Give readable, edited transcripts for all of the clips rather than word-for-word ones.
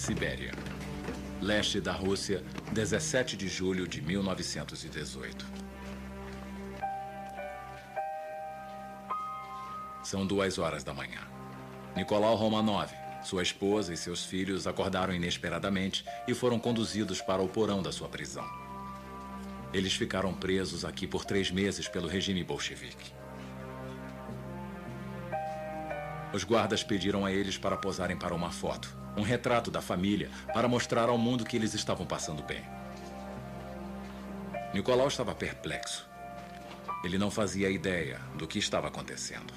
Sibéria. Leste da Rússia, 17 de julho de 1918. São 2 horas da manhã. Nicolau Romanov, sua esposa e seus filhos acordaram inesperadamente e foram conduzidos para o porão da sua prisão. Eles ficaram presos aqui por 3 meses pelo regime bolchevique. Os guardas pediram a eles para posarem para uma foto, um retrato da família, para mostrar ao mundo que eles estavam passando bem. Nicolau estava perplexo. Ele não fazia ideia do que estava acontecendo.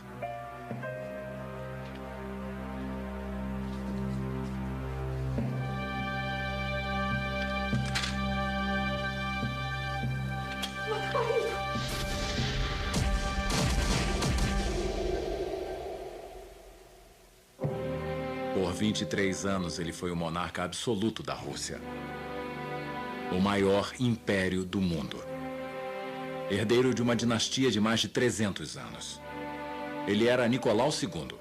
Por 23 anos, ele foi o monarca absoluto da Rússia. O maior império do mundo. Herdeiro de uma dinastia de mais de 300 anos. Ele era Nicolau II,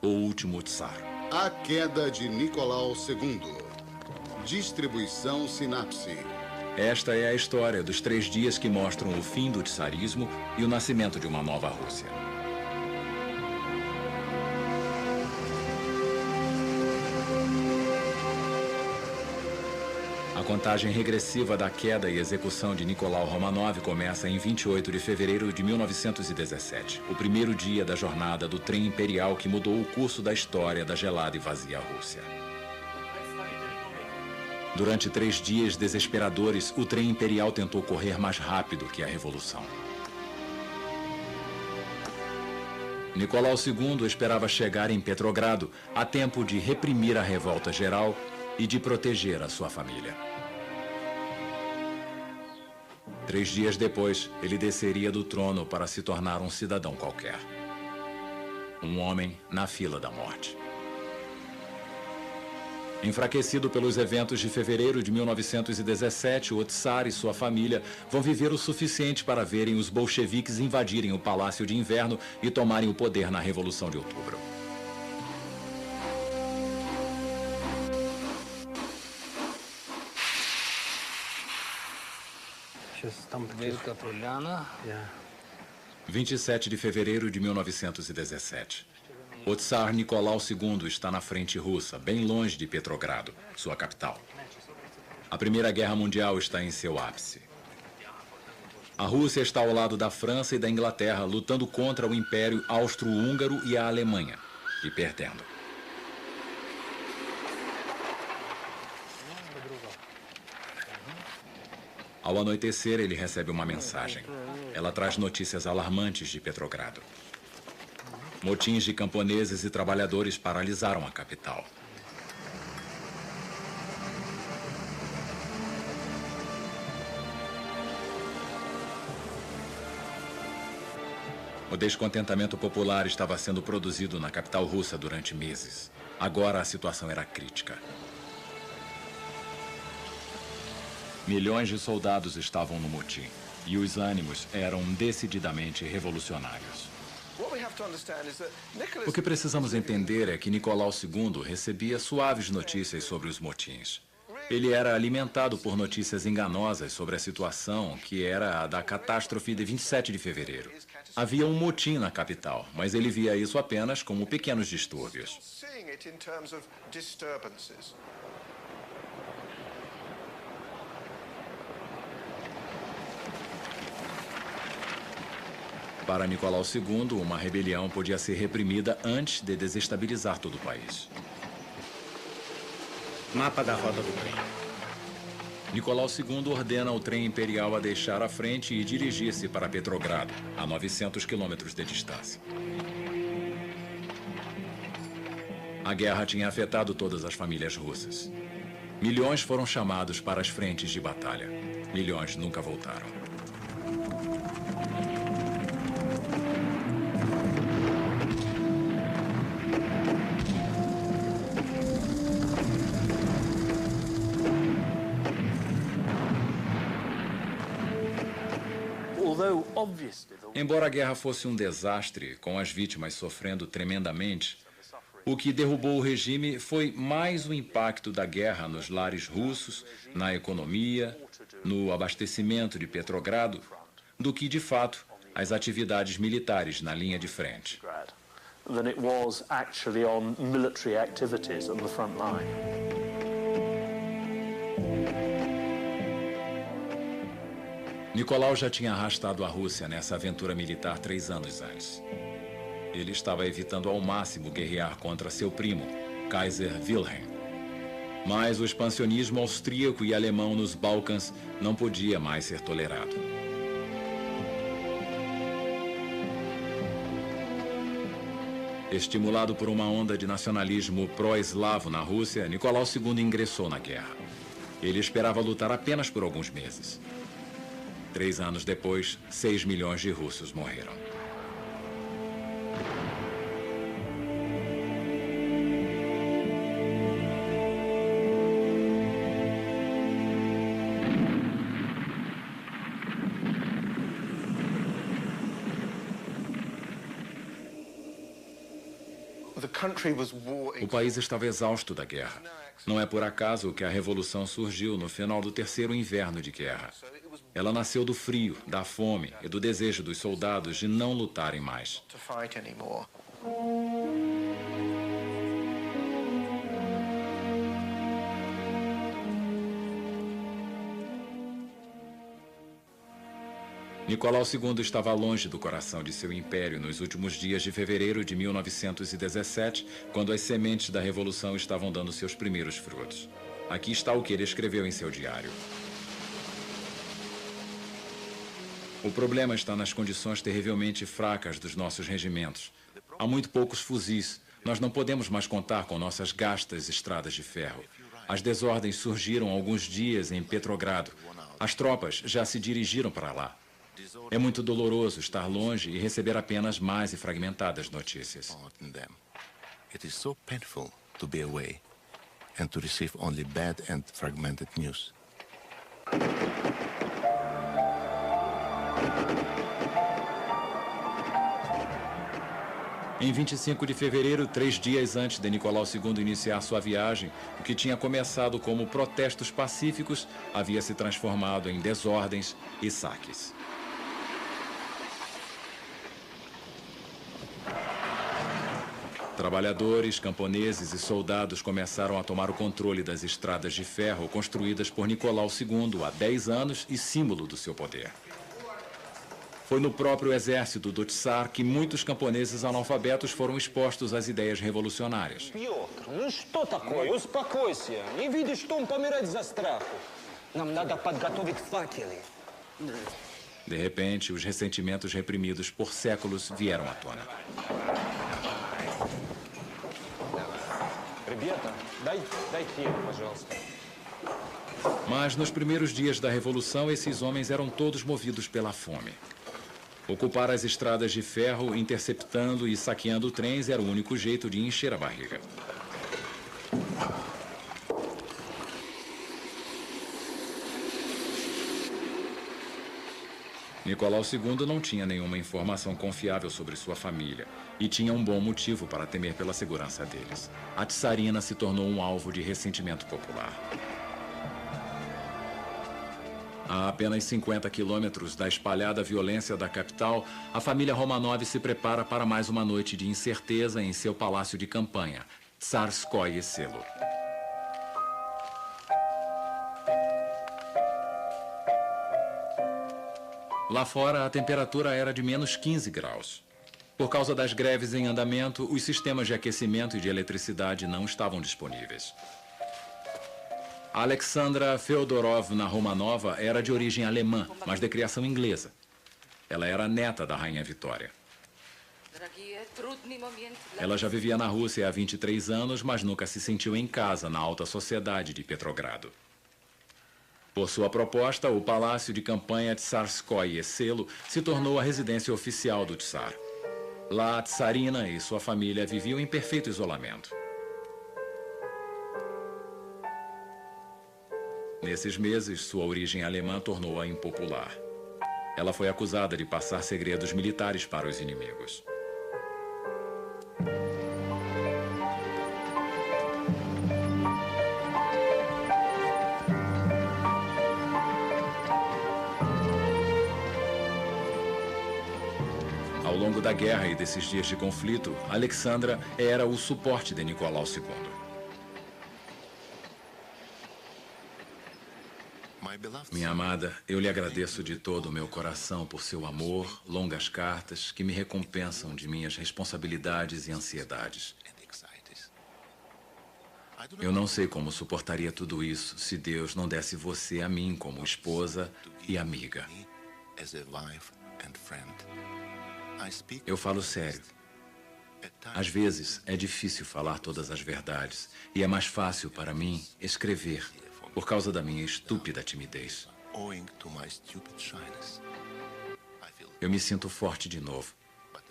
o último tsar. A queda de Nicolau II. Distribuição Sinapse. Esta é a história dos 3 dias que mostram o fim do tsarismo e o nascimento de uma nova Rússia. A contagem regressiva da queda e execução de Nicolau Romanov começa em 28 de fevereiro de 1917, o primeiro dia da jornada do trem imperial que mudou o curso da história da gelada e vazia Rússia. Durante 3 dias desesperadores, o trem imperial tentou correr mais rápido que a revolução. Nicolau II esperava chegar em Petrogrado a tempo de reprimir a revolta geral e de proteger a sua família. 3 dias depois, ele desceria do trono para se tornar um cidadão qualquer. Um homem na fila da morte. Enfraquecido pelos eventos de fevereiro de 1917, o tsar e sua família vão viver o suficiente para verem os bolcheviques invadirem o Palácio de Inverno e tomarem o poder na Revolução de Outubro. Велика Поляна. 27 de fevereiro de 1917. O tsar Nicolau II está na frente russa, bem longe de Petrogrado, sua capital. A Primeira Guerra Mundial está em seu ápice. A Rússia está ao lado da França e da Inglaterra, lutando contra o Império Austro-Húngaro e a Alemanha, e perdendo. Ao anoitecer, ele recebe uma mensagem. Ela traz notícias alarmantes de Petrogrado. Motins de camponeses e trabalhadores paralisaram a capital. O descontentamento popular estava sendo produzido na capital russa durante meses. Agora a situação era crítica. Milhões de soldados estavam no motim, e os ânimos eram decididamente revolucionários. O que precisamos entender é que Nicolau II recebia suaves notícias sobre os motins. Ele era alimentado por notícias enganosas sobre a situação, que era a da catástrofe de 27 de fevereiro. Havia um motim na capital, mas ele via isso apenas como pequenos distúrbios. Para Nicolau II, uma rebelião podia ser reprimida antes de desestabilizar todo o país. Mapa da rota do trem. Nicolau II ordena o trem imperial a deixar a frente e dirigir-se para Petrogrado, a 900 quilômetros de distância. A guerra tinha afetado todas as famílias russas. Milhões foram chamados para as frentes de batalha. Milhões nunca voltaram. Embora a guerra fosse um desastre, com as vítimas sofrendo tremendamente, O que derrubou o regime foi mais o impacto da guerra nos lares russos, na economia, no abastecimento de Petrogrado, do que, de fato, as atividades militares na linha de frente. Than it was actually on military activities on the front line. Nicolau já tinha arrastado a Rússia nessa aventura militar 3 anos antes. Ele estava evitando ao máximo guerrear contra seu primo, Kaiser Wilhelm. Mas o expansionismo austríaco e alemão nos Balcãs não podia mais ser tolerado. Estimulado por uma onda de nacionalismo pró-eslavo na Rússia, Nicolau II ingressou na guerra. Ele esperava lutar apenas por alguns meses. 3 anos depois, 6 milhões de russos morreram. O país estava exausto da guerra. Não é por acaso que a revolução surgiu no final do 3º inverno de guerra. Ela nasceu do frio, da fome e do desejo dos soldados de não lutarem mais. Nicolau II estava longe do coração de seu império nos últimos dias de fevereiro de 1917, quando as sementes da Revolução estavam dando seus primeiros frutos. Aqui está o que ele escreveu em seu diário. O problema está nas condições terrivelmente fracas dos nossos regimentos. Há muito poucos fuzis. Nós não podemos mais contar com nossas gastas estradas de ferro. As desordens surgiram há alguns dias em Petrogrado. As tropas já se dirigiram para lá. É muito doloroso estar longe e receber apenas más e fragmentadas notícias. It is so painful to be away and to receive only bad and fragmented news. Em 25 de fevereiro, 3 dias antes de Nicolau II iniciar sua viagem, o que tinha começado como protestos pacíficos havia se transformado em desordens e saques. Trabalhadores, camponeses e soldados começaram a tomar o controle das estradas de ferro construídas por Nicolau II há 10 anos e símbolo do seu poder. Foi no próprio exército do Tsar que muitos camponeses analfabetos foram expostos às ideias revolucionárias. Петр, ну что такое? Успокойся. Не видишь, что он помирает за страху. Нам надо подготовить факелы. De repente, os ressentimentos reprimidos por séculos vieram à tona. Ребята, дайте, пожалуйста. Mas nos primeiros dias da Revolução, esses homens eram todos movidos pela fome. Ocupar as estradas de ferro, interceptando e saqueando trens era o único jeito de encher a barriga. Nicolau II não tinha nenhuma informação confiável sobre sua família e tinha um bom motivo para temer pela segurança deles. A Tsarina se tornou um alvo de ressentimento popular. A apenas 50 quilômetros da espalhada violência da capital, a família Romanov se prepara para mais uma noite de incerteza em seu palácio de campanha, Tsarskoye Selo. Lá fora, a temperatura era de menos 15 graus. Por causa das greves em andamento, os sistemas de aquecimento e de eletricidade não estavam disponíveis. Alexandra Feodorovna Romanova era de origem alemã, mas de criação inglesa. Ela era neta da Rainha Vitória. Ela já vivia na Rússia há 23 anos, mas nunca se sentiu em casa na alta sociedade de Petrogrado. Por sua proposta, o palácio de campanha Tsarskoye Selo se tornou a residência oficial do Tsar. Lá, a Tsarina e sua família viviam em perfeito isolamento. Nesses meses, sua origem alemã tornou-a impopular. Ela foi acusada de passar segredos militares para os inimigos. da guerra e desses dias de conflito, Alexandra era o suporte de Nicolau II. Minha amada, eu lhe agradeço de todo o meu coração por seu amor, longas cartas que me recompensam de minhas responsabilidades e ansiedades. Eu não sei como suportaria tudo isso se Deus não desse você a mim como esposa e amiga. Eu falo sério. Às vezes é difícil falar todas as verdades e é mais fácil para mim escrever por causa da minha estúpida timidez. Eu me sinto forte de novo,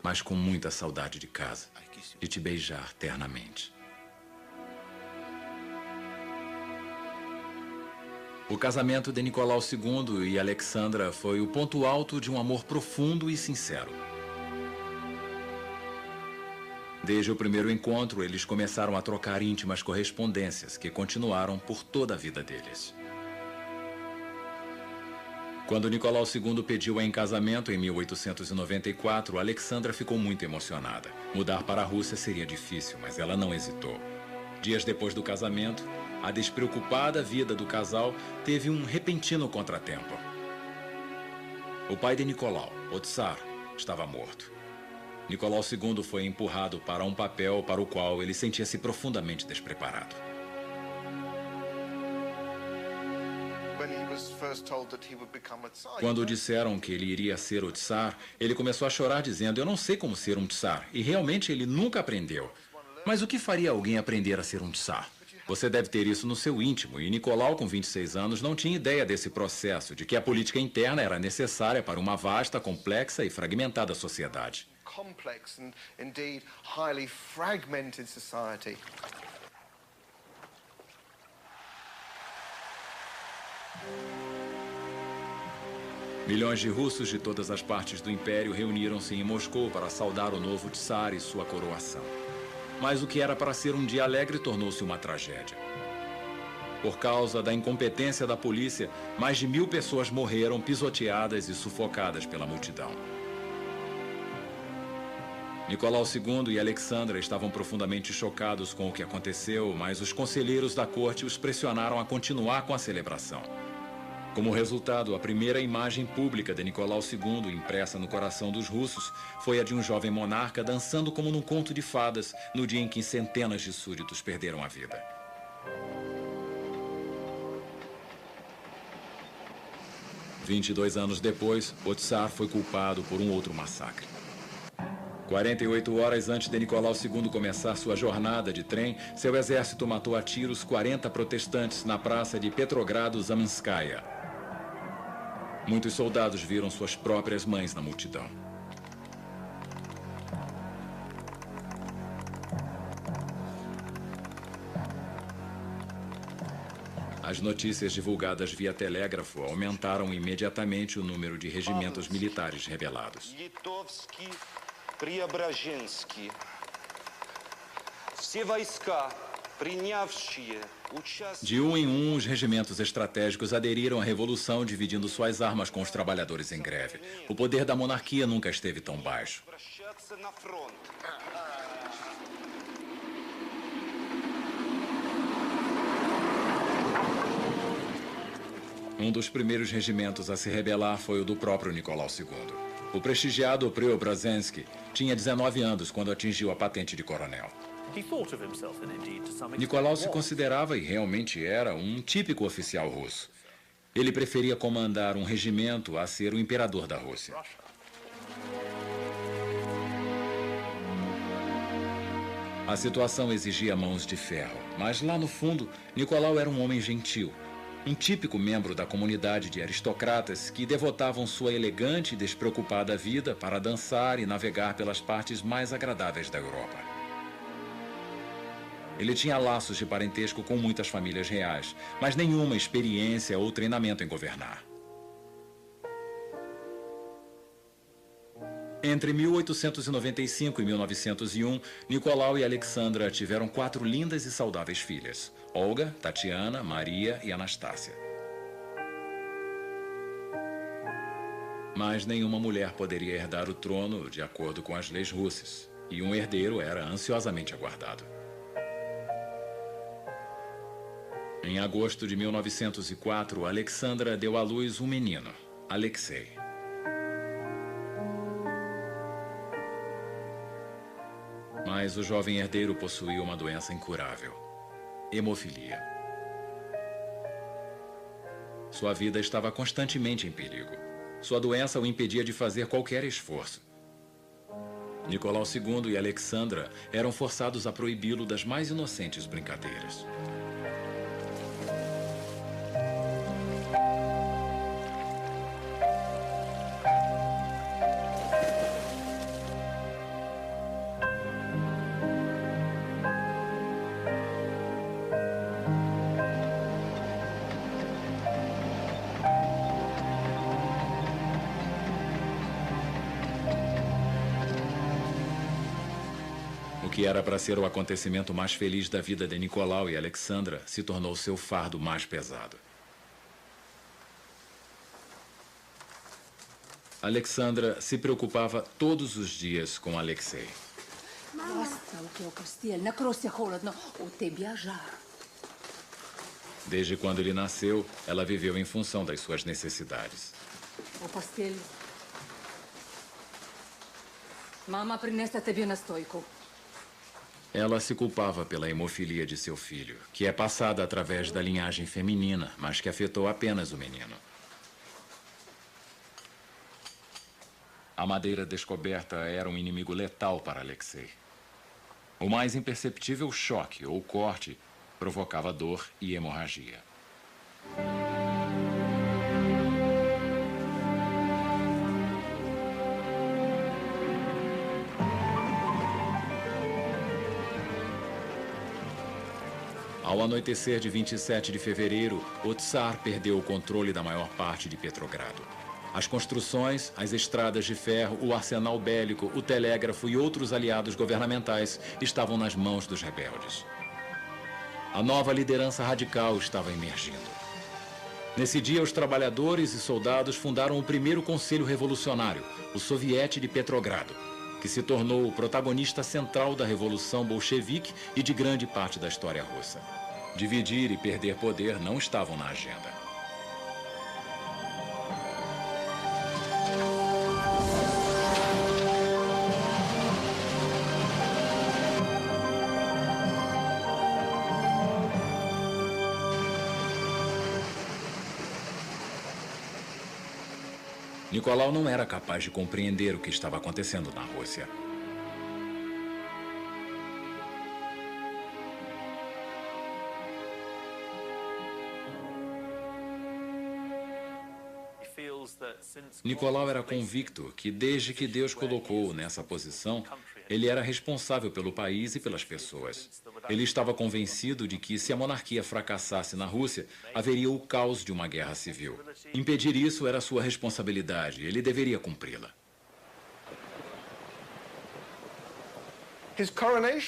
mas com muita saudade de casa, de te beijar ternamente. O casamento de Nicolau II e Alexandra foi o ponto alto de um amor profundo e sincero. Desde o primeiro encontro, eles começaram a trocar íntimas correspondências que continuaram por toda a vida deles. Quando Nicolau II pediu em casamento em 1894, Alexandra ficou muito emocionada. Mudar para a Rússia seria difícil, mas ela não hesitou. Dias depois do casamento, a despreocupada vida do casal teve um repentino contratempo. O pai de Nicolau, o Tsar, estava morto. Nicolau II foi empurrado para um papel para o qual ele sentia-se profundamente despreparado. Quando disseram que ele iria ser o Tsar, ele começou a chorar dizendo: "Eu não sei como ser um Tsar", e realmente ele nunca aprendeu. Mas o que faria alguém aprender a ser um Tsar? Você deve ter isso no seu íntimo, e Nicolau, com 26 anos, não tinha ideia desse processo, de que a política interna era necessária para uma vasta, complexa e fragmentada sociedade. Complex and indeed highly fragmented society. Milhões de russos de todas as partes do império reuniram-se em Moscou para saudar o novo Tsar e sua coroação. Mas o que era para ser um dia alegre tornou-se uma tragédia. Por causa da incompetência da polícia, mais de 1000 pessoas morreram pisoteadas e sufocadas pela multidão. Nicolau II e Alexandra estavam profundamente chocados com o que aconteceu, mas os conselheiros da corte os pressionaram a continuar com a celebração. Como resultado, a primeira imagem pública de Nicolau II, impressa no coração dos russos, foi a de um jovem monarca dançando como num conto de fadas, no dia em que centenas de súditos perderam a vida. « 22 anos depois, o Tsar foi culpado por um outro massacre. 48 horas antes de Nicolau II começar sua jornada de trem, seu exército matou a tiros 40 protestantes na praça de Petrogrado-Zaminskaya. Muitos soldados viram suas próprias mães na multidão. As notícias divulgadas via telégrafo aumentaram imediatamente o número de regimentos militares rebelados. Преображенский. Все войска, принявшие участие... De um em um, os regimentos estratégicos aderiram à revolução, dividindo suas armas com os trabalhadores em greve. O poder da monarquia nunca esteve tão baixo. Um dos primeiros regimentos a se rebelar foi o do próprio Nicolau II. O prestigiado Preobrazhensky tinha 19 anos quando atingiu a patente de coronel. Nicolau se considerava, e realmente era, um típico oficial russo. Ele preferia comandar um regimento a ser o imperador da Rússia. A situação exigia mãos de ferro, mas lá no fundo, Nicolau era um homem gentil. Um típico membro da comunidade de aristocratas que devotavam sua elegante e despreocupada vida para dançar e navegar pelas partes mais agradáveis da Europa. Ele tinha laços de parentesco com muitas famílias reais, mas nenhuma experiência ou treinamento em governar. Entre 1895 e 1901, Nicolau e Alexandra tiveram 4 lindas e saudáveis filhas: Olga, Tatiana, Maria e Anastácia. Mas nenhuma mulher poderia herdar o trono de acordo com as leis russas, e um herdeiro era ansiosamente aguardado. Em agosto de 1904, Alexandra deu à luz um menino, Alexei. Mas o jovem herdeiro possuía uma doença incurável, hemofilia. Sua vida estava constantemente em perigo. Sua doença o impedia de fazer qualquer esforço. Nicolau II e Alexandra eram forçados a proibi-lo das mais inocentes brincadeiras. O que era para ser o acontecimento mais feliz da vida de Nicolau e Alexandra se tornou seu fardo mais pesado. Alexandra se preocupava todos os dias com Alexei. Desde quando ele nasceu, ela viveu em função das suas necessidades. Mama, принесла тебе настойку. Ela se culpava pela hemofilia de seu filho, que é passada através da linhagem feminina, mas que afetou apenas o menino. A madeira descoberta era um inimigo letal para Alexei. O mais imperceptível choque ou corte provocava dor e hemorragia. Ao anoitecer de 27 de fevereiro, o Tsar perdeu o controle da maior parte de Petrogrado. As construções, as estradas de ferro, o arsenal bélico, o telégrafo e outros aliados governamentais estavam nas mãos dos rebeldes. A nova liderança radical estava emergindo. Nesse dia, os trabalhadores e soldados fundaram o primeiro conselho revolucionário, o Soviete de Petrogrado, que se tornou o protagonista central da Revolução Bolchevique e de grande parte da história russa. Dividir e perder poder não estavam na agenda. Nicolau não era capaz de compreender o que estava acontecendo na Rússia. Nicolau era convicto que, desde que Deus colocou nessa posição, ele era responsável pelo país e pelas pessoas. Ele estava convencido de que, se a monarquia fracassasse na Rússia, haveria o caos de uma guerra civil. Impedir isso era sua responsabilidade. Ele deveria cumpri-la.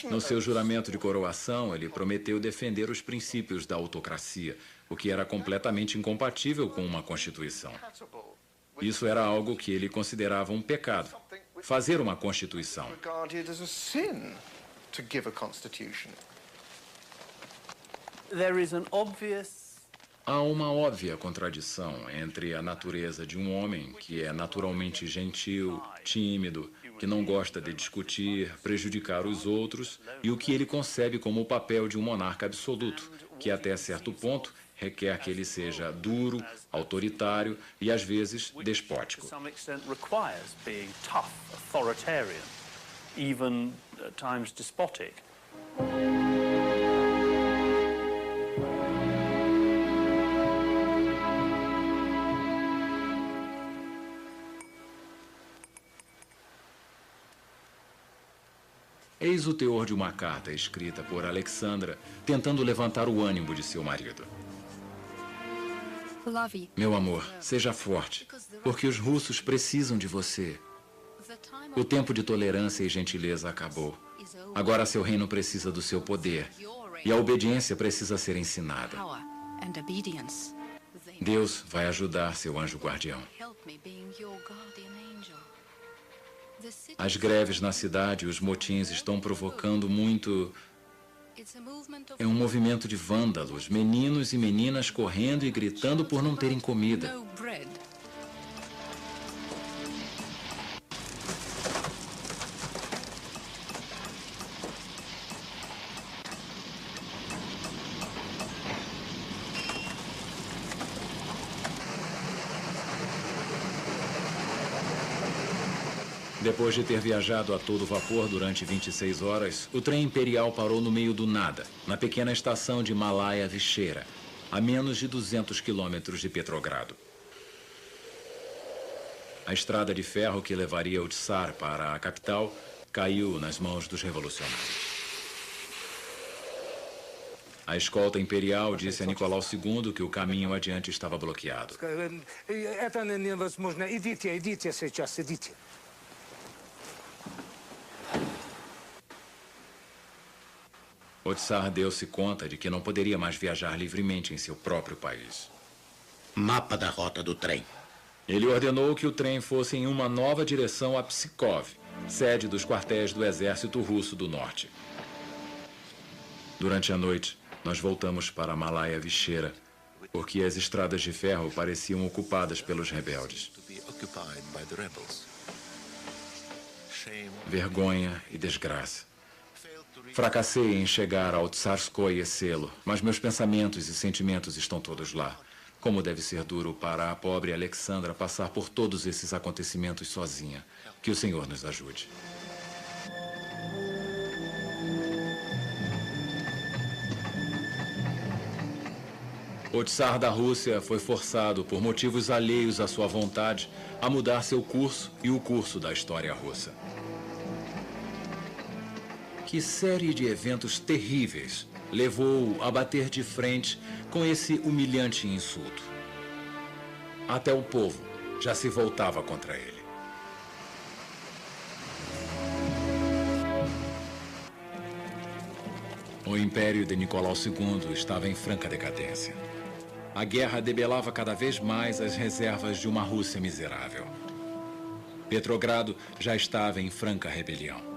No seu juramento de coroação, ele prometeu defender os princípios da autocracia, o que era completamente incompatível com uma Constituição. Isso era algo que ele considerava um pecado. Fazer uma Constituição. Há uma óbvia contradição entre a natureza de um homem que é naturalmente gentil, tímido, que não gosta de discutir, prejudicar os outros, e o que ele concebe como o papel de um monarca absoluto, que até certo ponto requer que ele seja duro, autoritário e, às vezes, despótico. Eis o teor de uma carta escrita por Alexandra, tentando levantar o ânimo de seu marido. Meu amor, seja forte, porque os russos precisam de você. O tempo de tolerância e gentileza acabou. Agora seu reino precisa do seu poder, e a obediência precisa ser ensinada. Deus vai ajudar seu anjo guardião. As greves na cidade e os motins estão provocando muito... É um movimento de vândalos, meninos e meninas correndo e gritando por não terem comida. Depois de ter viajado a todo vapor durante 26 horas, o trem imperial parou no meio do nada, na pequena estação de Malaya Vishera, a menos de 200 quilômetros de Petrogrado. A estrada de ferro que levaria o Tsar para a capital caiu nas mãos dos revolucionários. A escolta imperial disse a Nicolau II que o caminho adiante estava bloqueado. O Tsar deu-se conta de que não poderia mais viajar livremente em seu próprio país. Mapa da rota do trem. Ele ordenou que o trem fosse em uma nova direção a Pskov, sede dos quartéis do exército russo do norte. Durante a noite, nós voltamos para Malaya Vishera, porque as estradas de ferro pareciam ocupadas pelos rebeldes. Vergonha e desgraça. Fracassei em chegar ao Tsarskoye Selo, mas meus pensamentos e sentimentos estão todos lá. Como deve ser duro para a pobre Alexandra passar por todos esses acontecimentos sozinha. Que o Senhor nos ajude. O Tsar da Rússia foi forçado, por motivos alheios à sua vontade, a mudar seu curso e o curso da história russa. Que série de eventos terríveis levou-o a bater de frente com esse humilhante insulto. Até o povo já se voltava contra ele. O império de Nicolau II estava em franca decadência. A guerra debelava cada vez mais as reservas de uma Rússia miserável. Petrogrado já estava em franca rebelião.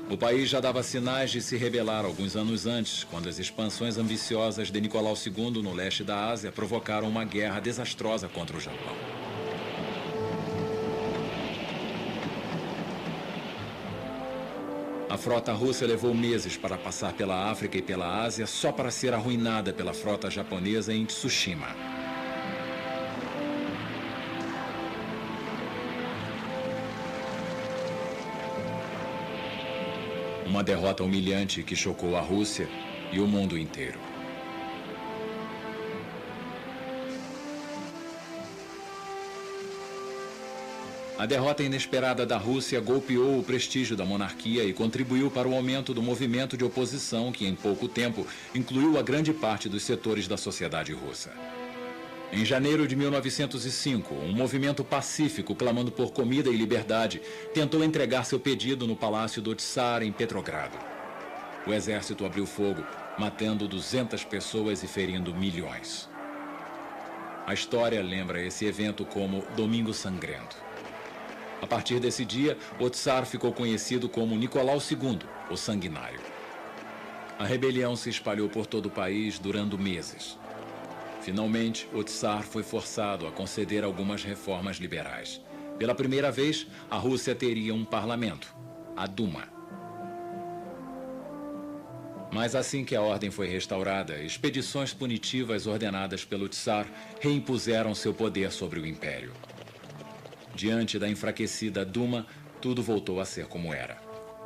O país já dava sinais de se rebelar alguns anos antes, quando as expansões ambiciosas de Nicolau II no leste da Ásia provocaram uma guerra desastrosa contra o Japão. A frota russa levou meses para passar pela África e pela Ásia só para ser arruinada pela frota japonesa em Tsushima. Uma derrota humilhante que chocou a Rússia e o mundo inteiro. A derrota inesperada da Rússia golpeou o prestígio da monarquia e contribuiu para o aumento do movimento de oposição que, em pouco tempo, incluiu a grande parte dos setores da sociedade russa. Em janeiro de 1905, um movimento pacífico clamando por comida e liberdade tentou entregar seu pedido no palácio do Tsar em Petrogrado. O exército abriu fogo, matando 200 pessoas e ferindo milhões. A história lembra esse evento como Domingo Sangrento. A partir desse dia, o Tsar ficou conhecido como Nicolau II, o Sanguinário. A rebelião se espalhou por todo o país, durando meses. Finalmente, o Tsar foi forçado a conceder algumas reformas liberais. Pela primeira vez, a Rússia teria um parlamento, a Duma. Mas assim que a ordem foi restaurada, expedições punitivas ordenadas pelo Tsar reimpuseram seu poder sobre o império. Diante da enfraquecida Duma, tudo voltou a ser como era.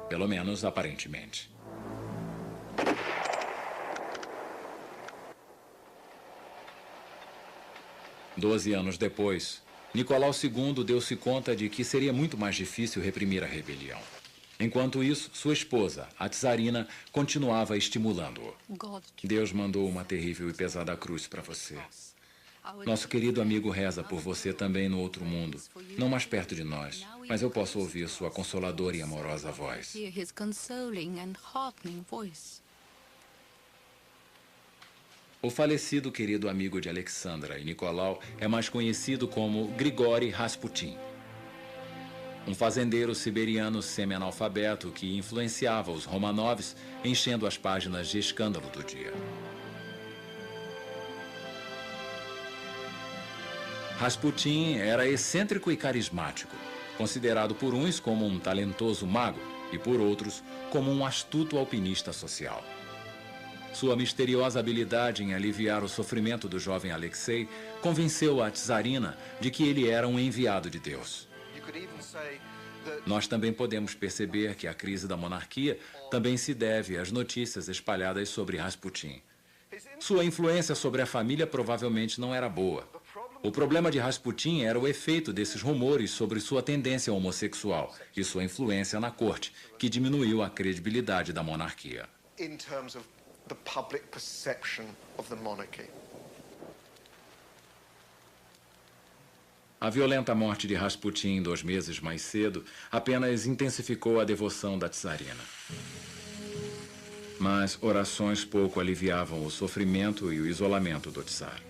Pelo menos aparentemente. Doze anos depois, Nicolau II deu-se conta de que seria muito mais difícil reprimir a rebelião. Enquanto isso, sua esposa, a tsarina, continuava estimulando-o. Deus mandou uma terrível e pesada cruz para você. Nosso querido amigo reza por você também no outro mundo, não mais perto de nós, mas eu posso ouvir sua consoladora e amorosa voz. O falecido querido amigo de Alexandra e Nicolau é mais conhecido como Grigori Rasputin, um fazendeiro siberiano semi-analfabeto que influenciava os Romanovs, enchendo as páginas de escândalo do dia. Rasputin era excêntrico e carismático, considerado por uns como um talentoso mago e por outros como um astuto alpinista social. Sua misteriosa habilidade em aliviar o sofrimento do jovem Alexei convenceu a czarina de que ele era um enviado de Deus. Nós também podemos perceber que a crise da monarquia também se deve às notícias espalhadas sobre Rasputin. Sua influência sobre a família provavelmente não era boa. O problema de Rasputin era o efeito desses rumores sobre sua tendência homossexual e sua influência na corte, que diminuiu a credibilidade da monarquia. In terms of the public perception of the monarchy. A violenta morte de Rasputin 2 meses mais cedo apenas intensificou a devoção da czarina. Mas orações pouco aliviavam o sofrimento e o isolamento do czar.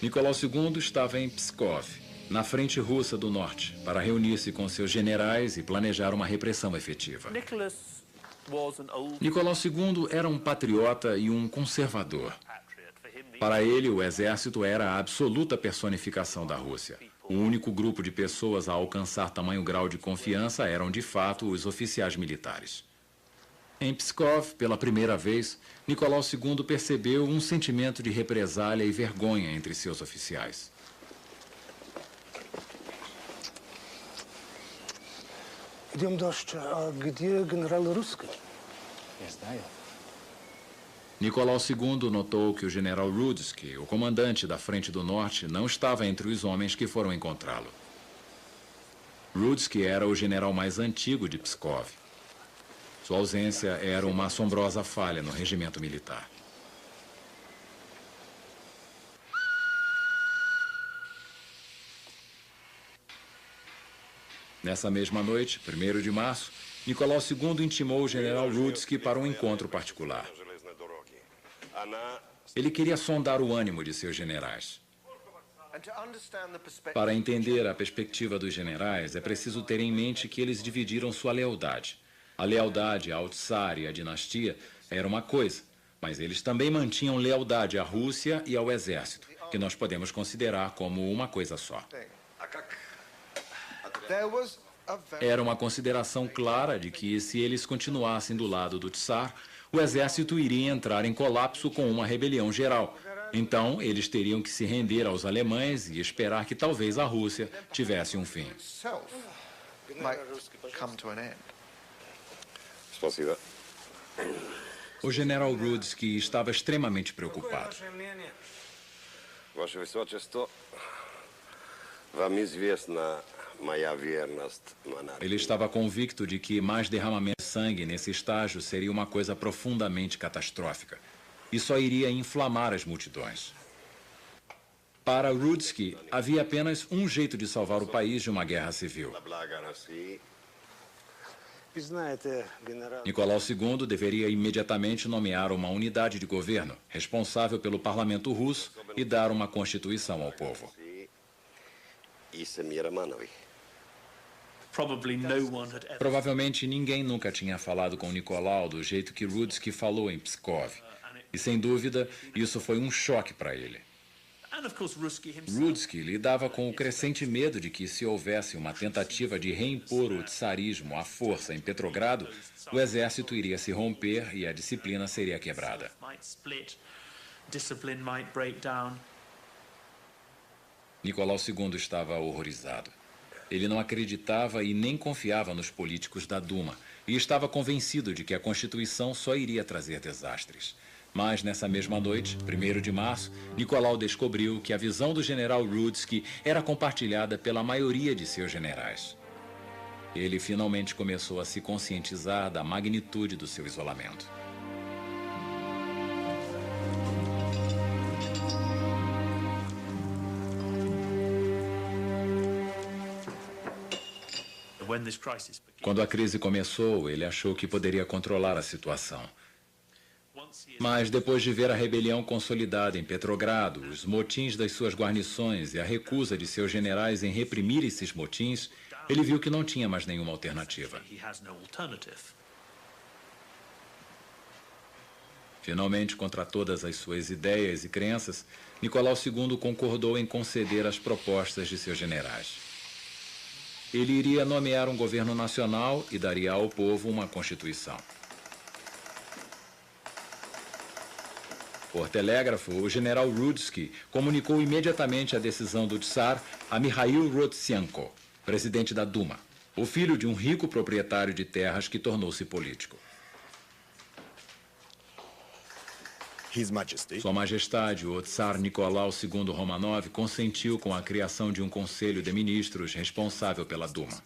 Nicolau II estava em Pskov, na frente russa do norte, para reunir-se com seus generais e planejar uma repressão efetiva. Nicolau II era um patriota e um conservador. Para ele, o exército era a absoluta personificação da Rússia. O único grupo de pessoas a alcançar tamanho grau de confiança eram, de fato, os oficiais militares. Em Pskov, pela primeira vez, Nicolau II percebeu um sentimento de represália e vergonha entre seus oficiais. Идем дождь, а где генерал русский? Я знаю. Nicolau II notou que o general Rudsky, o comandante da Frente do Norte, não estava entre os homens que foram encontrá-lo. Rudsky era o general mais antigo de Pskov. Sua ausência era uma assombrosa falha no regimento militar. Nessa mesma noite, 1º de março, Nicolau II intimou o general Rudsky para um encontro particular. Ele queria sondar o ânimo de seus generais. Para entender a perspectiva dos generais, é preciso ter em mente que eles dividiram sua lealdade. A lealdade ao czar e à dinastia era uma coisa, mas eles também mantinham lealdade à Rússia e ao exército, que nós podemos considerar como uma coisa só. Era uma consideração clara de que, se eles continuassem do lado do czar, o exército iria entrar em colapso com uma rebelião geral. Então, eles teriam que se render aos alemães e esperar que talvez a Rússia tivesse um fim. O general Rudsky estava extremamente preocupado. Ваше Высочество, вам известна моя верность монархии. Ele estava convicto de que mais derramamento de sangue nesse estágio seria uma coisa profundamente catastrófica e só iria inflamar as multidões. Para Rudsky, havia apenas um jeito de salvar o país de uma guerra civil. Nicolau II deveria imediatamente nomear uma unidade de governo responsável pelo parlamento russo e dar uma constituição ao povo. Provavelmente ninguém nunca tinha falado com Nicolau do jeito que Rudsky falou em Pskov. E, sem dúvida, isso foi um choque para ele. Rudsky lidava com o crescente medo de que, se houvesse uma tentativa de reimpor o czarismo à força em Petrogrado, o exército iria se romper e a disciplina seria quebrada. Nicolau II estava horrorizado. Ele não acreditava e nem confiava nos políticos da Duma e estava convencido de que a Constituição só iria trazer desastres. Mas, nessa mesma noite, 1º de março, Nicolau descobriu que a visão do general Rudsky era compartilhada pela maioria de seus generais. Ele finalmente começou a se conscientizar da magnitude do seu isolamento. Quando a crise começou, ele achou que poderia controlar a situação. Mas depois de ver a rebelião consolidada em Petrogrado, os motins das suas guarnições e a recusa de seus generais em reprimir esses motins, ele viu que não tinha mais nenhuma alternativa. Finalmente, contra todas as suas ideias e crenças, Nicolau II concordou em conceder as propostas de seus generais. Ele iria nomear um governo nacional e daria ao povo uma constituição. Por telégrafo, o general Rudski comunicou imediatamente a decisão do Tsar a Mikhail Rodzianko, presidente da Duma, o filho de um rico proprietário de terras que tornou-se político. Sua Majestade, o Tsar Nicolau II Romanov, consentiu com a criação de um conselho de ministros responsável pela Duma.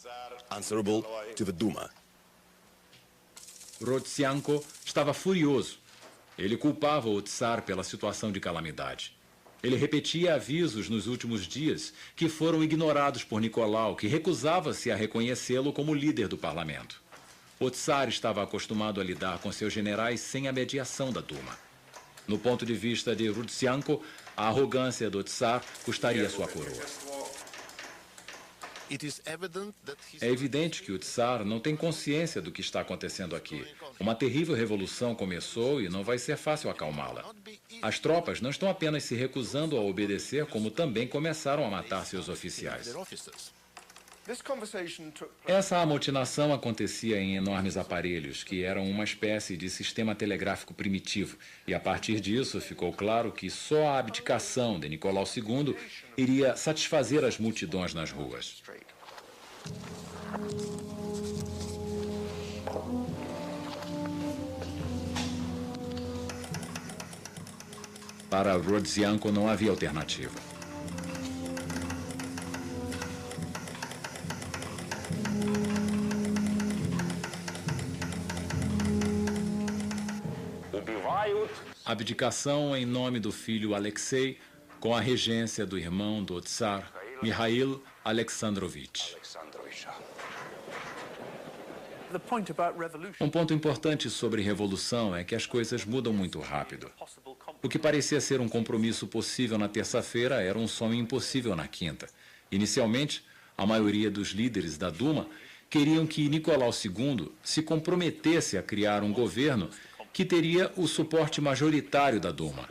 Rodzianko estava furioso. Ele culpava o Tsar pela situação de calamidade. Ele repetia avisos nos últimos dias que foram ignorados por Nicolau, que recusava-se a reconhecê-lo como líder do parlamento. O Tsar estava acostumado a lidar com seus generais sem a mediação da Duma. No ponto de vista de Rodzianko, a arrogância do Tsar custaria sua coroa. É evidente que o Tsar não tem consciência do que está acontecendo aqui. Uma terrível revolução começou e não vai ser fácil acalmá-la. As tropas não estão apenas se recusando a obedecer, como também começaram a matar seus oficiais. Essa amotinação acontecia em enormes aparelhos, que eram uma espécie de sistema telegráfico primitivo, e a partir disso ficou claro que só a abdicação de Nicolau II iria satisfazer as multidões nas ruas. Para Rodzianko não havia alternativa. Abdicação em nome do filho Alexei, com a regência do irmão do Tsar, Mikhail Alexandrovich. Um ponto importante sobre revolução é que as coisas mudam muito rápido. O que parecia ser um compromisso possível na terça-feira era um sonho impossível na quinta. Inicialmente, a maioria dos líderes da Duma queriam que Nicolau II se comprometesse a criar um governo que teria o suporte majoritário da Duma.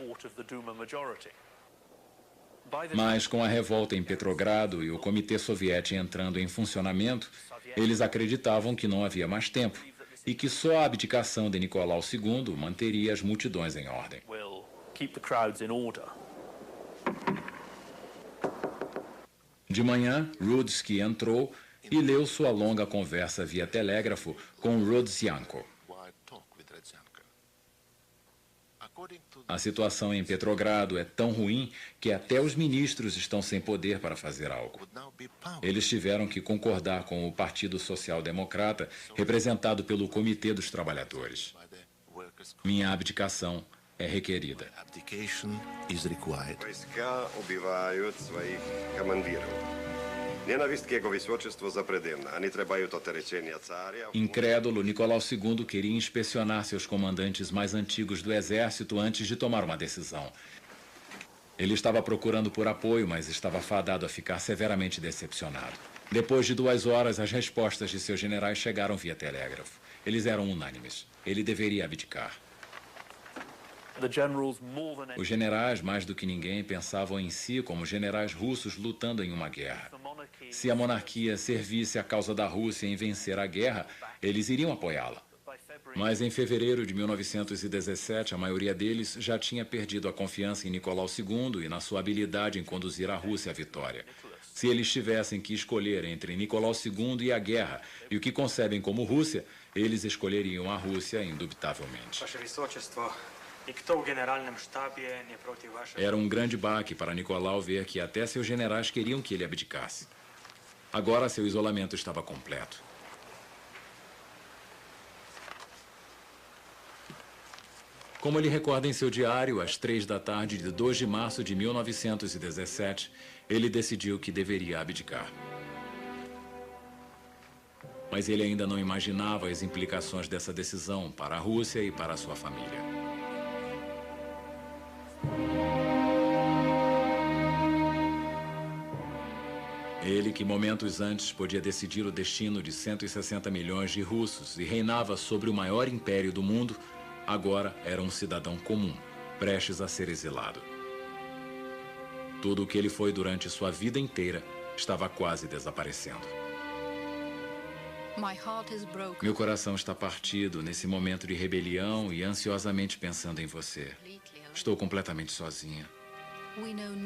Mas com a revolta em Petrogrado e o Comitê Soviético entrando em funcionamento, eles acreditavam que não havia mais tempo e que só a abdicação de Nicolau II manteria as multidões em ordem. De manhã, Rudski entrou e leu sua longa conversa via telégrafo com Rodzianko. A situação em Petrogrado é tão ruim que até os ministros estão sem poder para fazer algo. Eles tiveram que concordar com o Partido Social Democrata, representado pelo Comitê dos Trabalhadores. Minha abdicação é requerida. Incrédulo, Nicolau II queria inspecionar seus comandantes mais antigos do exército antes de tomar uma decisão. Ele estava procurando por apoio, mas estava fadado a ficar severamente decepcionado. Depois de 2 horas, as respostas de seus generais chegaram via telégrafo. Eles eram unânimes. Ele deveria abdicar. Os generais, mais do que ninguém, pensavam em si como generais russos lutando em uma guerra. Se a monarquia servisse a causa da Rússia em vencer a guerra, eles iriam apoiá-la. Mas em fevereiro de 1917, a maioria deles já tinha perdido a confiança em Nicolau II e na sua habilidade em conduzir a Rússia à vitória. Se eles tivessem que escolher entre Nicolau II e a guerra e o que concebem como Rússia, eles escolheriam a Rússia indubitavelmente. Era um grande baque para Nicolau ver que até seus generais queriam que ele abdicasse. Agora seu isolamento estava completo. Como ele recorda em seu diário, às 3 da tarde de 2 de março de 1917, ele decidiu que deveria abdicar. Mas ele ainda não imaginava as implicações dessa decisão para a Rússia e para a sua família. Ele, que momentos antes podia decidir o destino de 160 milhões de russos e reinava sobre o maior império do mundo, agora era um cidadão comum, prestes a ser exilado. Tudo o que ele foi durante sua vida inteira estava quase desaparecendo. Meu coração está partido nesse momento de rebelião e ansiosamente pensando em você. Estou completamente sozinha.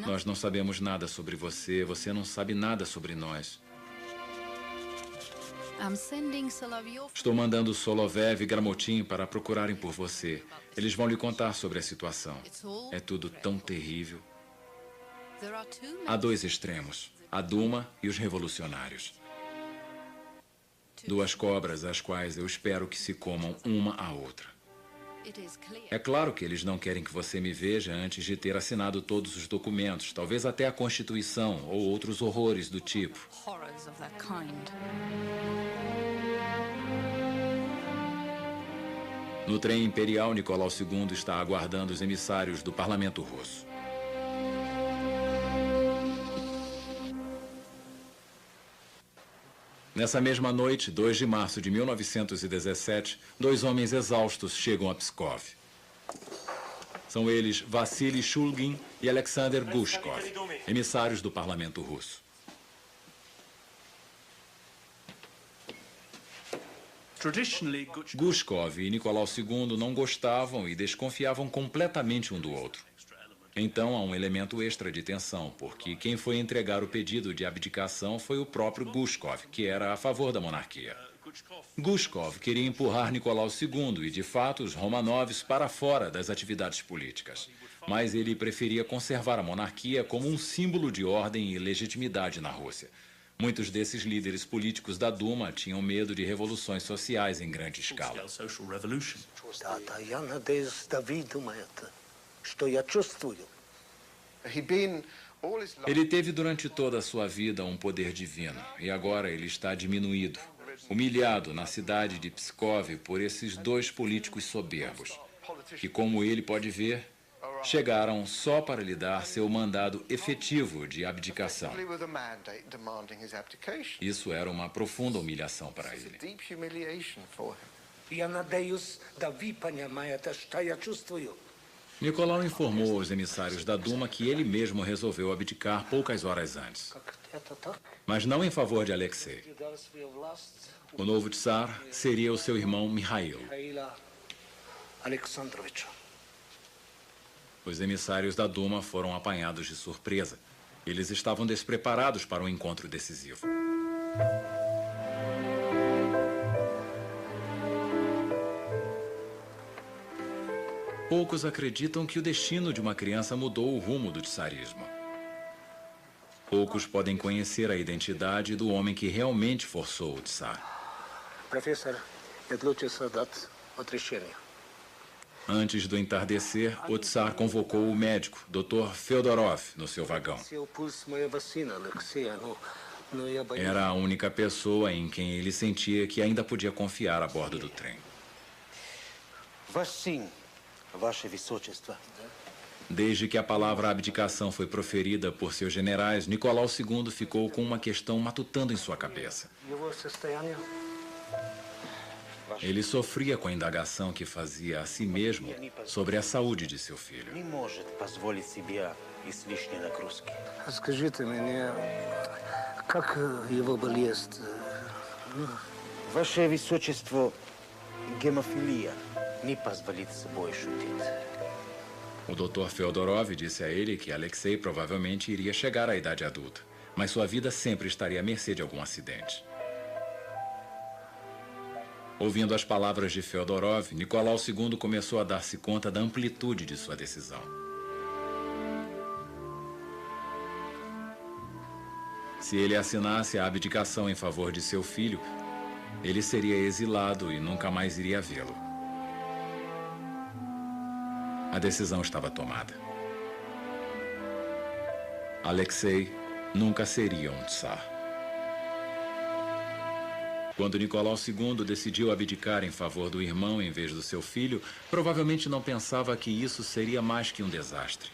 Nós não sabemos nada sobre você, você não sabe nada sobre nós. Estou mandando Solovev e Gramotin para procurarem por você. Eles vão lhe contar sobre a situação. É tudo tão terrível. Há dois extremos, a Duma e os revolucionários. Duas cobras às quais eu espero que se comam uma à outra. É claro que eles não querem que você me veja antes de ter assinado todos os documentos, talvez até a Constituição ou outros horrores do tipo. No trem imperial, Nicolau II está aguardando os emissários do parlamento russo. Nessa mesma noite, 2 de março de 1917, dois homens exaustos chegam a Pskov. São eles Vassily Shulgin e Alexander Gushkov, emissários do parlamento russo. Gushkov e Nicolau II não gostavam e desconfiavam completamente um do outro. Então há um elemento extra de tensão, porque quem foi entregar o pedido de abdicação foi o próprio Gushkov, que era a favor da monarquia. Gushkov queria empurrar Nicolau II e, de fato, os Romanovs para fora das atividades políticas. Mas ele preferia conservar a monarquia como um símbolo de ordem e legitimidade na Rússia. Muitos desses líderes políticos da Duma tinham medo de revoluções sociais em grande escala. Ele teve durante toda a sua vida um poder divino, e agora ele está diminuído, humilhado na cidade de Pskov por esses dois políticos soberbos, que, como ele pode ver, chegaram só para lhe dar seu mandado efetivo de abdicação. Isso era uma profunda humilhação para ele. Nicolau informou aos emissários da Duma que ele mesmo resolveu abdicar poucas horas antes. Mas não em favor de Alexei. O novo tsar seria o seu irmão Mikhail. Os emissários da Duma foram apanhados de surpresa. Eles estavam despreparados para um encontro decisivo. Poucos acreditam que o destino de uma criança mudou o rumo do tsarismo. Poucos podem conhecer a identidade do homem que realmente forçou o tsar. Professor, Antes do entardecer, o tsar convocou o médico, Dr. Feodorov, no seu vagão. Era a única pessoa em quem ele sentia que ainda podia confiar a bordo do trem. Desde que a palavra abdicação foi proferida por seus generais, Nicolau II ficou com uma questão matutando em sua cabeça. Ele sofria com a indagação que fazia a si mesmo sobre a saúde de seu filho. Скажите мне, как его болезнь? Ваше Высочество, гемофилия не позволит собой шутить. O Dr. Feodorov disse a ele que Alexei provavelmente iria chegar à idade adulta, mas sua vida sempre estaria à mercê de algum acidente. Ouvindo as palavras de Feodorov, Nicolau II começou a dar-se conta da amplitude de sua decisão. Se ele assinasse a abdicação em favor de seu filho, ele seria exilado e nunca mais iria vê-lo. A decisão estava tomada. Alexei nunca seria um tsar. Quando Nicolau II decidiu abdicar em favor do irmão em vez do seu filho, provavelmente não pensava que isso seria mais que um desastre.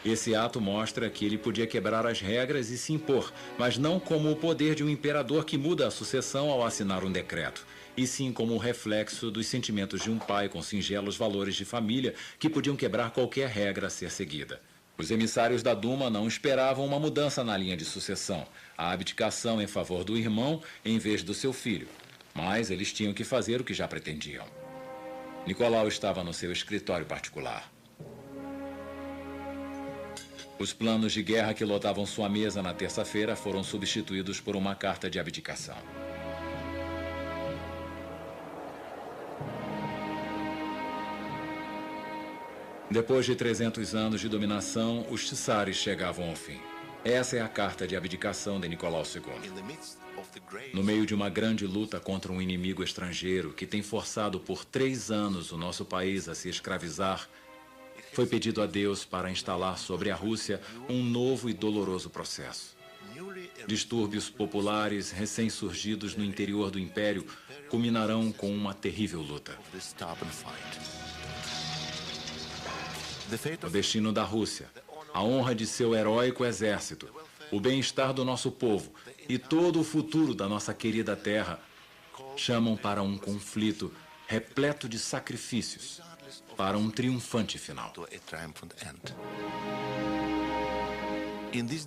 Esse ato mostra que ele podia quebrar as regras e se impor, mas não como o poder de um imperador que muda a sucessão ao assinar um decreto, e sim como o reflexo dos sentimentos de um pai com singelos valores de família que podiam quebrar qualquer regra a ser seguida. Os emissários da Duma não esperavam uma mudança na linha de sucessão, a abdicação em favor do irmão em vez do seu filho, mas eles tinham que fazer o que já pretendiam. Nicolau estava no seu escritório particular. Os planos de guerra que lotavam sua mesa na terça-feira foram substituídos por uma carta de abdicação. Depois de 300 anos de dominação, os Tsares chegavam ao fim. Essa é a carta de abdicação de Nicolau II. No meio de uma grande luta contra um inimigo estrangeiro que tem forçado por 3 anos o nosso país a se escravizar, foi pedido a Deus para instalar sobre a Rússia um novo e doloroso processo. Distúrbios populares recém-surgidos no interior do Império culminarão com uma terrível luta. O destino da Rússia, a honra de seu heróico exército, o bem-estar do nosso povo e todo o futuro da nossa querida terra chamam para um conflito repleto de sacrifícios, para um triunfante final.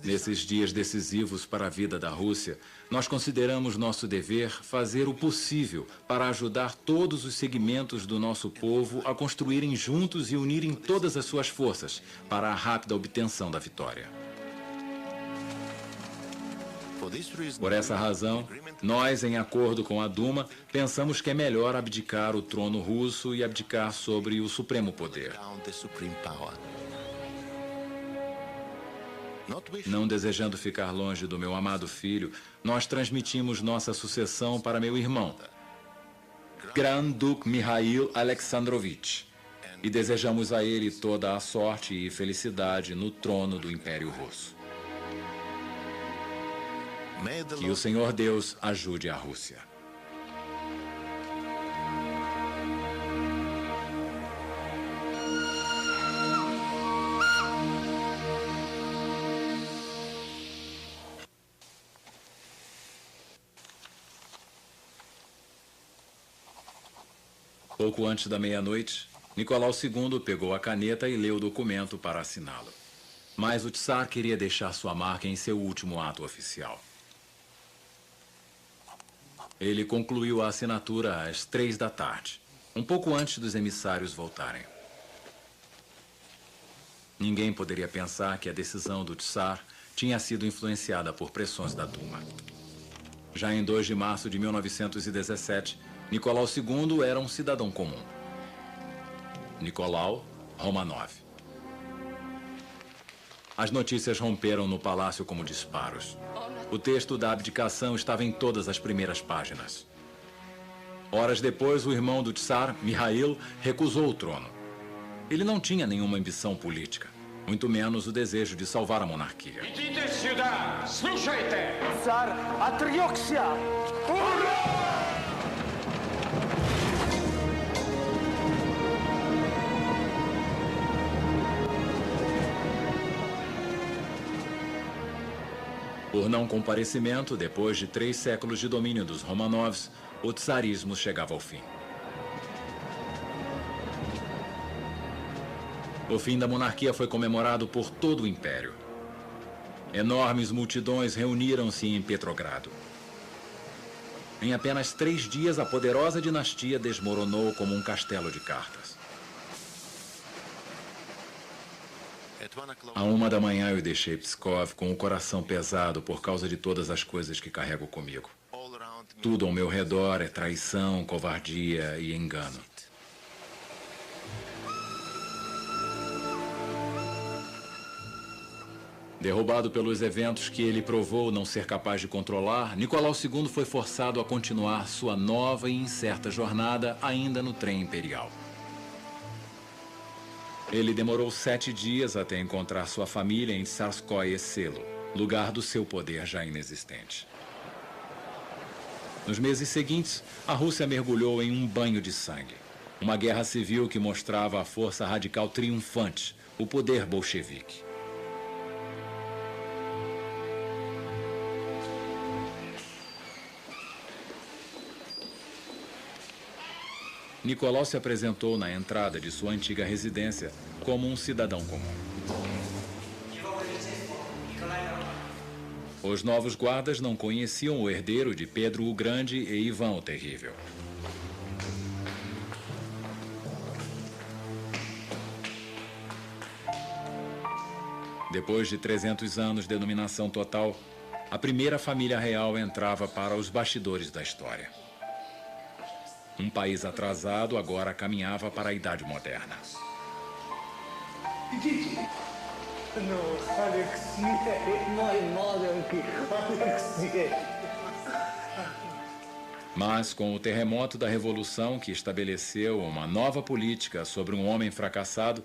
Nesses dias decisivos para a vida da Rússia, nós consideramos nosso dever fazer o possível para ajudar todos os segmentos do nosso povo a construírem juntos e unirem todas as suas forças para a rápida obtenção da vitória. Por essa razão, nós, em acordo com a Duma, pensamos que é melhor abdicar o trono russo e abdicar sobre o supremo poder. Não desejando ficar longe do meu amado filho, nós transmitimos nossa sucessão para meu irmão, Grand Duque Mikhail Alexandrovich, e desejamos a ele toda a sorte e felicidade no trono do Império Russo. Que o Senhor Deus ajude a Rússia. Pouco antes da meia-noite, Nicolau II pegou a caneta e leu o documento para assiná-lo. Mas o Tsar queria deixar sua marca em seu último ato oficial. Ele concluiu a assinatura às 3 da tarde, um pouco antes dos emissários voltarem. Ninguém poderia pensar que a decisão do Tsar tinha sido influenciada por pressões da Duma. Já em 2 de março de 1917, Nicolau II era um cidadão comum. Nicolau Romanov. As notícias romperam no palácio como disparos. O texto da abdicação estava em todas as primeiras páginas. Horas depois, o irmão do Tsar, Mikhail, recusou o trono. Ele não tinha nenhuma ambição política, muito menos o desejo de salvar a monarquia. Tsar отрекся! Por não comparecimento, depois de 3 séculos de domínio dos Romanovs, o tsarismo chegava ao fim. O fim da monarquia foi comemorado por todo o império. Enormes multidões reuniram-se em Petrogrado. Em apenas 3 dias, a poderosa dinastia desmoronou como um castelo de cartas. À 1 da manhã eu deixei Pskov com o coração pesado por causa de todas as coisas que carrego comigo. Tudo ao meu redor é traição, covardia e engano. Derrubado pelos eventos que ele provou não ser capaz de controlar, Nicolau II foi forçado a continuar sua nova e incerta jornada ainda no trem imperial. Ele demorou 7 dias até encontrar sua família em Tsarskoye Selo, lugar do seu poder já inexistente. Nos meses seguintes, a Rússia mergulhou em um banho de sangue. Uma guerra civil que mostrava a força radical triunfante, o poder bolchevique. Nicolau se apresentou na entrada de sua antiga residência como um cidadão comum. Os novos guardas não conheciam o herdeiro de Pedro o Grande e Ivan o Terrível. Depois de 300 anos de dominação total, a primeira família real entrava para os bastidores da história. Um país atrasado agora caminhava para a Idade Moderna. Mas com o terremoto da Revolução, que estabeleceu uma nova política sobre um homem fracassado,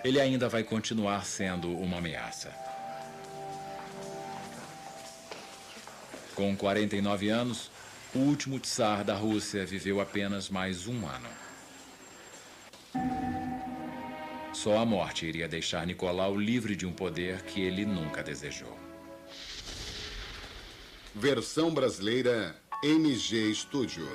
ele ainda vai continuar sendo uma ameaça. Com 49 anos, o último czar da Rússia viveu apenas mais um ano. Só a morte iria deixar Nicolau livre de um poder que ele nunca desejou. Versão brasileira MG Studio.